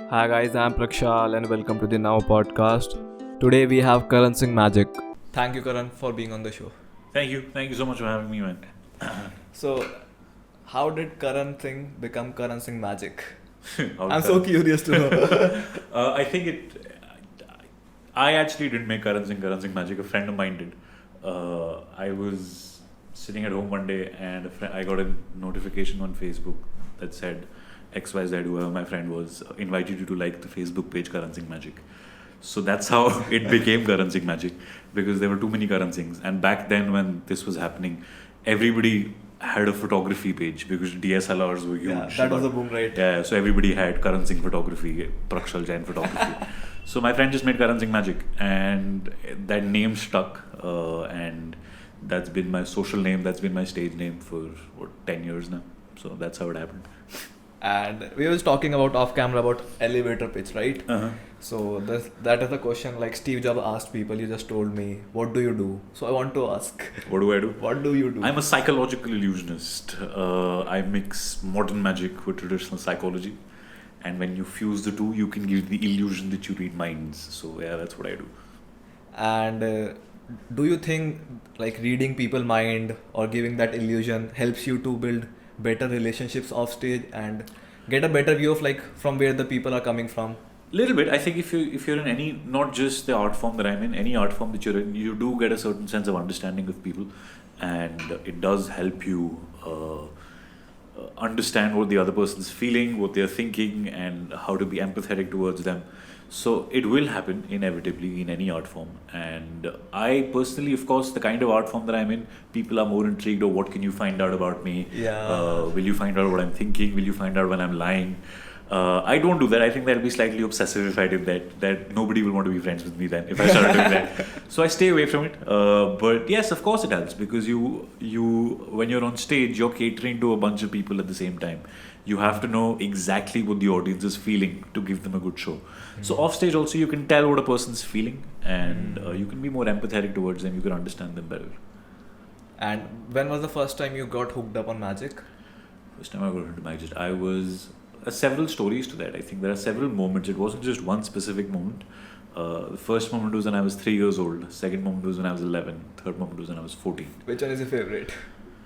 Hi guys, I'm Prakshal and welcome to the Now podcast. Today we have Karan Singh Magic. Thank you Karan for being on the show. Thank you so much for having me, man. So, how did Karan Singh become Karan Singh Magic? How I'm did so that- curious to know. I think I actually didn't make Karan Singh Magic. A friend of mine did. I was sitting at home one day and I got a notification on Facebook that said XYZ, whoever my friend was, invited you to like the Facebook page Karan Singh Magic. So that's how it became Karan Singh Magic, because there were too many Karan Singhs. And back then when this was happening, everybody had a photography page because DSLRs were huge. Yeah, that was a boom, right? Yeah, so everybody had Karan Singh photography, Prakshal Jain photography. So my friend just made Karan Singh Magic, and that name stuck, and that's been my social name, that's been my stage name for 10 years now. So that's how it happened. And we was talking about off camera about elevator pitch, right? Uh-huh. So that is the question like Steve Jobs asked people. You just told me, what do you do? So I want to ask, What do I do? what do you do? I'm a psychological illusionist. I mix modern magic with traditional psychology. And when you fuse the two, you can give the illusion that you read minds. So yeah, that's what I do. And do you think like reading people mind or giving that illusion helps you to build better relationships off stage and get a better view of like from where the people are coming from? Little bit. I think if you're in any, not just the art form that I'm in, any art form that you're in, you do get a certain sense of understanding of people, and it does help you understand what the other person's feeling, what they're thinking, and how to be empathetic towards them. So it will happen inevitably in any art form. And I personally, of course, the kind of art form that I'm in, people are more intrigued of what can you find out about me? Yeah. Will you find out what I'm thinking? Will you find out when I'm lying? I don't do that. I think that'll be slightly obsessive if I did that. That nobody will want to be friends with me then if I started doing that. So I stay away from it. But yes, of course it helps, because you when you're on stage, you're catering to a bunch of people at the same time. You have to know exactly what the audience is feeling to give them a good show. So off stage also you can tell what a person's feeling, and you can be more empathetic towards them. You can understand them better. And when was the first time you got hooked up on magic? First time I got into magic, I was several stories to that. I think there are several moments. It wasn't just one specific moment. The first moment was when I was 3 years old. Second moment was when I was 11. Third moment was when I was 14. Which one is your favorite?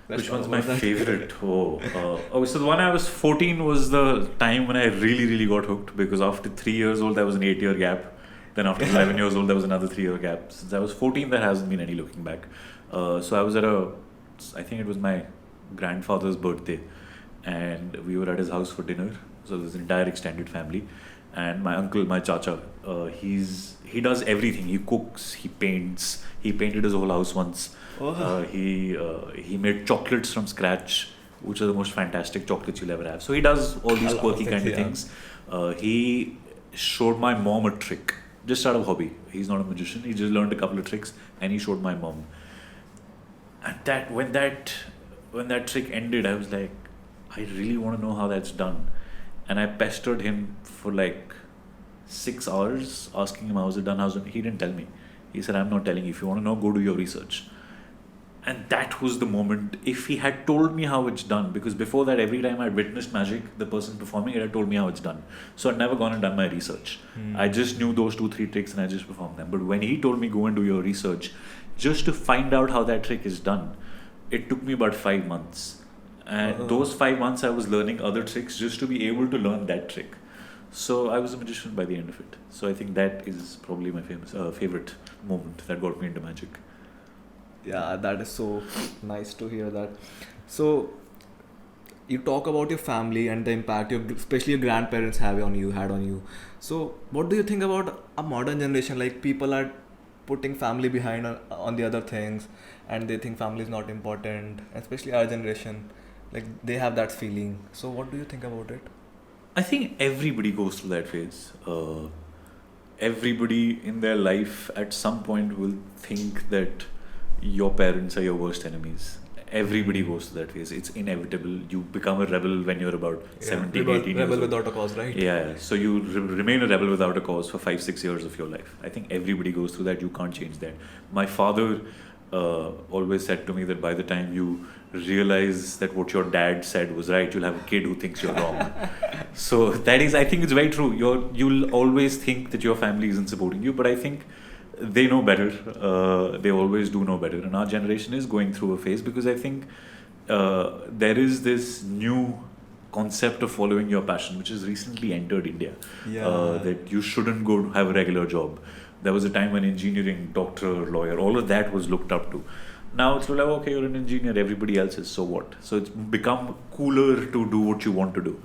Which one's my favorite? So the one I was 14 was the time when I really got hooked, because after 3 years old, there was an 8-year gap. Then after 11 years old, there was another 3-year gap. Since I was 14, there hasn't been any looking back. So I was I think it was my grandfather's birthday, and we were at his house for dinner. So there's an entire extended family, and my uncle, my chacha, he does everything. He cooks, he paints. He painted his whole house once. He made chocolates from scratch, which are the most fantastic chocolates you'll ever have. So he does all these quirky kind of things. He showed my mom a trick just out of hobby. He's not a magician. He just learned a couple of tricks, and he showed my mom. And when that trick ended, I was like, I really want to know how that's done. And I pestered him for like 6 hours, asking him how's it done, He didn't tell me. He said, I'm not telling you. If you want to know, go do your research. And that was the moment. If he had told me how it's done, because before that, every time I'd witnessed magic, the person performing it had told me how it's done. So I'd never gone and done my research. I just knew those 2-3 tricks and I just performed them. But when he told me, go and do your research, just to find out how that trick is done, it took me about 5 months. And those 5 months I was learning other tricks just to be able to learn that trick. So I was a magician by the end of it. So I think that is probably my favorite moment that got me into magic. Yeah, that is so nice to hear that. So you talk about your family and the impact especially your grandparents had on you. So what do you think about a modern generation? Like people are putting family behind on the other things, and they think family is not important, especially our generation. Like they have that feeling. So what do you think about it? I think everybody goes through that phase. Everybody in their life at some point will think that your parents are your worst enemies. Everybody goes through that phase. It's inevitable. You become a rebel when you're about 17, 18 years Rebel old. without a cause, right? Yeah, so you remain a rebel without a cause for 5-6 years of your life. I think everybody goes through that. You can't change that. My father always said to me that by the time you realize that what your dad said was right, you'll have a kid who thinks you're wrong. So that is, I think it's very true. You'll always think that your family isn't supporting you, but I think they know better. They always do know better. And our generation is going through a phase because I think there is this new concept of following your passion, which has recently entered India. That you shouldn't go have a regular job. There was a time when engineering, doctor, lawyer, all of that was looked up to. Now it's like, okay, you're an engineer, everybody else is, so what? So it's become cooler to do what you want to do.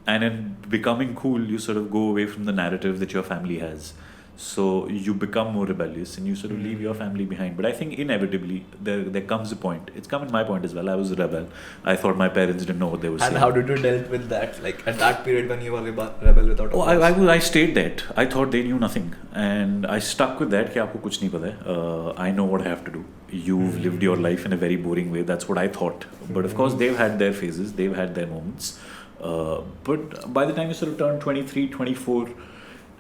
And in becoming cool, you sort of go away from the narrative that your family has. So you become more rebellious and you sort of leave your family behind. But I think inevitably there comes a point. It's come in my point as well. I was a rebel. I thought my parents didn't know what they were saying. And how did you deal with that? Like at that period when you were rebel without a cause? I stayed that. I thought they knew nothing. And I stuck with that. Ki aapko kuch nahi pata hai. I know what I have to do. You've lived your life in a very boring way. That's what I thought. But of course, they've had their phases. They've had their moments. But by the time you sort of turn 23, 24,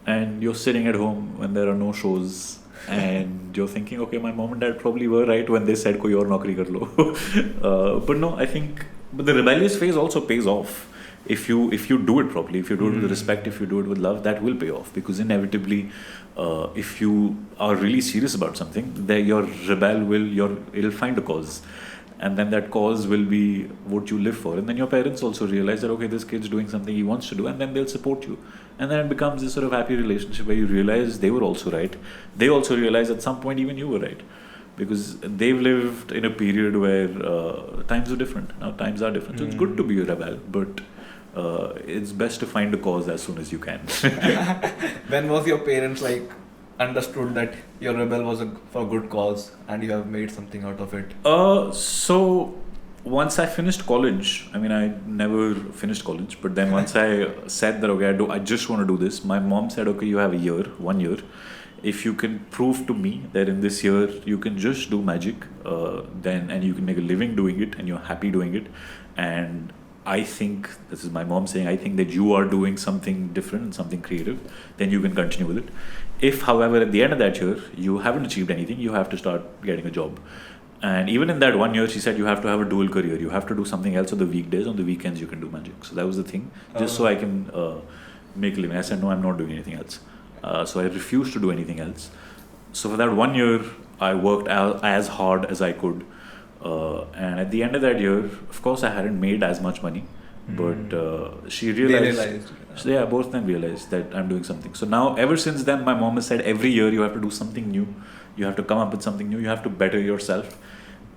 and you're sitting at home when there are no shows and you're thinking, okay, my mom and dad probably were right when they said koi aur naukri kar lo. But no, I think the rebellious phase also pays off. If you do it properly, if you do it with respect, if you do it with love, that will pay off. Because inevitably, if you are really serious about something, then your rebel it'll find a cause. And then that cause will be what you live for. And then your parents also realize that, okay, this kid's doing something he wants to do, and then they'll support you. And then it becomes this sort of happy relationship where you realize they were also right. They also realize at some point even you were right. Because they've lived in a period where times are different. Now times are different. So it's good to be a rebel, but it's best to find a cause as soon as you can. When was your parents understood that your rebel was for a good cause and you have made something out of it? So once I finished college, I mean, I never finished college, but then once I said that, okay, I just want to do this, my mom said, okay, you have 1 year. If you can prove to me that in this year you can just do magic, and you can make a living doing it and you're happy doing it, and I think, this is my mom saying, I think that you are doing something different and something creative, then you can continue with it. If, however, at the end of that year, you haven't achieved anything, you have to start getting a job. And even in that 1 year, she said, you have to have a dual career. You have to do something else on the weekdays. On the weekends, you can do magic. So that was the thing, just so I can make a living. I said, no, I'm not doing anything else. So I refused to do anything else. So for that 1 year, I worked as hard as I could. And at the end of that year, of course, I hadn't made as much money. But she realized. So yeah, both of them realized that I'm doing something. So now, ever since then, my mom has said every year you have to do something new. You have to come up with something new. You have to better yourself.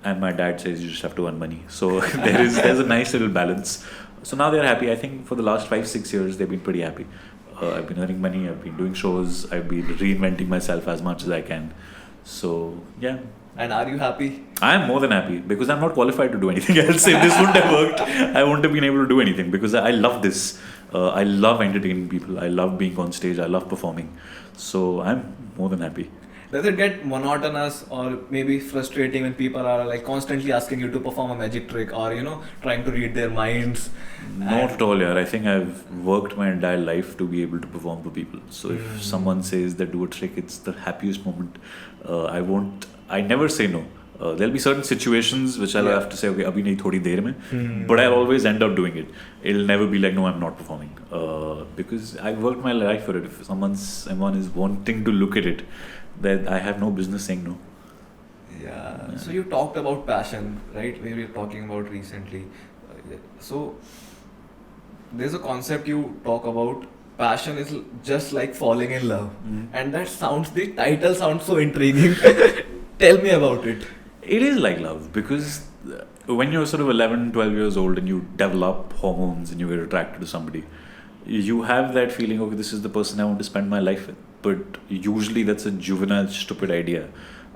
And my dad says you just have to earn money. So there's a nice little balance. So now they're happy. I think for the last 5-6 years, they've been pretty happy. I've been earning money. I've been doing shows. I've been reinventing myself as much as I can. So yeah. And are you happy? I am more than happy because I'm not qualified to do anything else. If this wouldn't have worked, I wouldn't have been able to do anything because I love this. I love entertaining people. I love being on stage. I love performing. So I'm more than happy. Does it get monotonous or maybe frustrating when people are constantly asking you to perform a magic trick or trying to read their minds? Not at all, yaar. I think I've worked my entire life to be able to perform for people. So if someone says that do a trick, it's the happiest moment. I never say no. There'll be certain situations which I'll have to say, okay, abhi nahi, thodi der mein. But I'll always end up doing it. It'll never be like, no, I'm not performing. Because I've worked my life for it. If someone is wanting to look at it, then I have no business saying no. Yeah. So you talked about passion, right? We were talking about recently. So there's a concept you talk about. Passion is just like falling in love. And the title sounds so intriguing. Tell me about it. It is like love because when you're sort of 11, 12 years old and you develop hormones and you get attracted to somebody, you have that feeling, okay, this is the person I want to spend my life with. But usually that's a juvenile, stupid idea.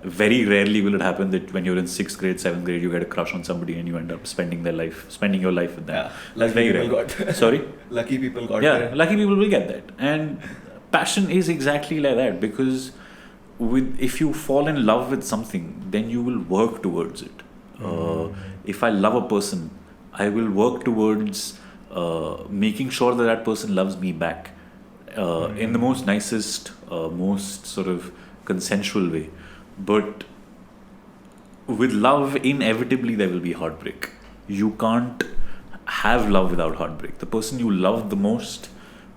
Very rarely will it happen that when you're in 6th grade, 7th grade, you get a crush on somebody and you end up spending your life with them. Yeah, that's very rare. Sorry? Lucky people got Yeah, there. lucky people will get that. And passion is exactly like that because if you fall in love with something, then you will work towards it. If I love a person, I will work towards making sure that person loves me back in the most nicest, most sort of consensual way. But with love, inevitably there will be heartbreak. You can't have love without heartbreak. The person you love the most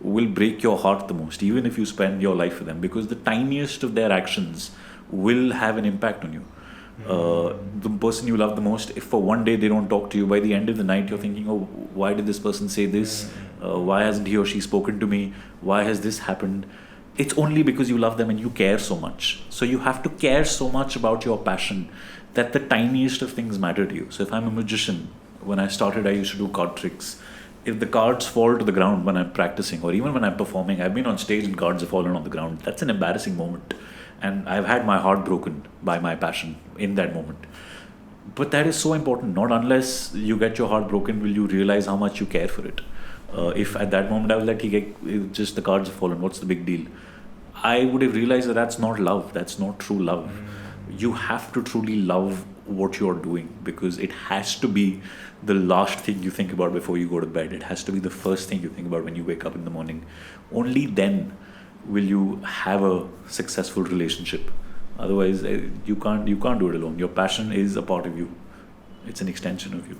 will break your heart the most, even if you spend your life with them, because the tiniest of their actions will have an impact on you. The person you love the most, if for one day they don't talk to you, by the end of the night you're thinking, oh, why did this person say this? Why hasn't he or she spoken to me? Why has this happened? It's only because you love them and you care so much. So you have to care so much about your passion that the tiniest of things matter to you. So if I'm a magician, when I started, I used to do card tricks. If the cards fall to the ground when I'm practicing, or even when I'm performing, I've been on stage and cards have fallen on the ground. That's an embarrassing moment. And I've had my heart broken by my passion in that moment. But that is so important. Not unless you get your heart broken will you realize how much you care for it. If at that moment I was like, just the cards have fallen, what's the big deal? I would have realized that that's not love. That's not true love. You have to truly love what you're doing, because it has to be the last thing you think about before you go to bed. It has to be the first thing you think about when you wake up in the morning. Only then will you have a successful relationship. Otherwise, you can't do it alone. Your passion is a part of you. It's an extension of you.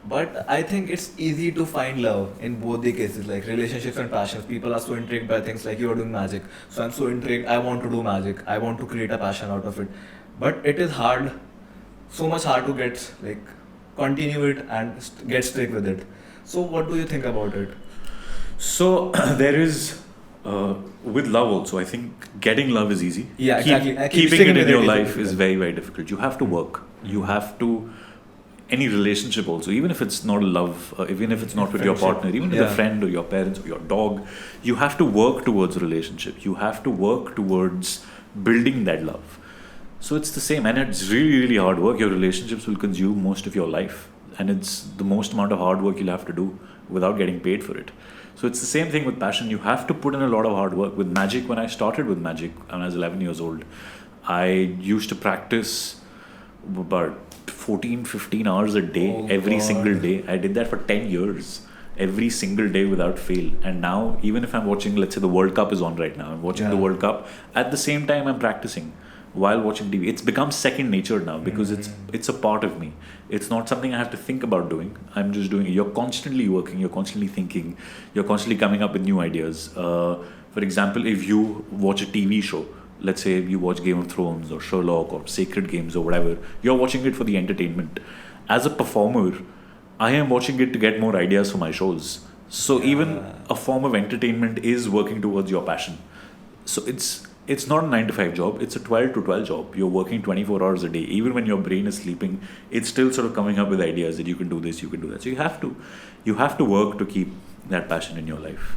But I think it's easy to find love in both the cases, like relationships and passions. People are so intrigued by things like you're doing magic. So I'm so intrigued, I want to do magic. I want to create a passion out of it. But it is hard, so much hard to get, like, continue it and get strict with it. So what do you think about it? So there is, with love also, I think getting love is easy. Yeah, exactly. Keeping it in your life difficult. is very, very difficult. You have to work. You have to, any relationship also, even if it's not love, even if it's not with your partner, even with a friend or your parents or your dog, you have to work towards a relationship. You have to work towards building that love. So it's the same, and it's really, really hard work. Your relationships will consume most of your life, and it's the most amount of hard work you'll have to do without getting paid for it. So it's the same thing with passion. You have to put in a lot of hard work. With magic, when I started with magic when I was 11 years old, I used to practice about 14-15 hours a day, every single day. I did that for 10 years, every single day without fail. And now, even if I'm watching, let's say the World Cup is on right now, I'm watching the World Cup, at the same time I'm practicing while watching TV. It's become second nature now, because it's a part of me. It's not something I have to think about doing. I'm just doing it. You're constantly working, you're constantly thinking, you're constantly coming up with new ideas. For example, if you watch a TV show, let's say you watch Game of Thrones or Sherlock or Sacred Games or whatever, you're watching it for the entertainment. As a performer, I am watching it to get more ideas for my shows. So even a form of entertainment is working towards your passion. So it's not a 9 to 5 job, it's a 12 to 12 job. You're working 24 hours a day. Even when your brain is sleeping, it's still sort of coming up with ideas that you can do this, you can do that. So you have to work to keep that passion in your life.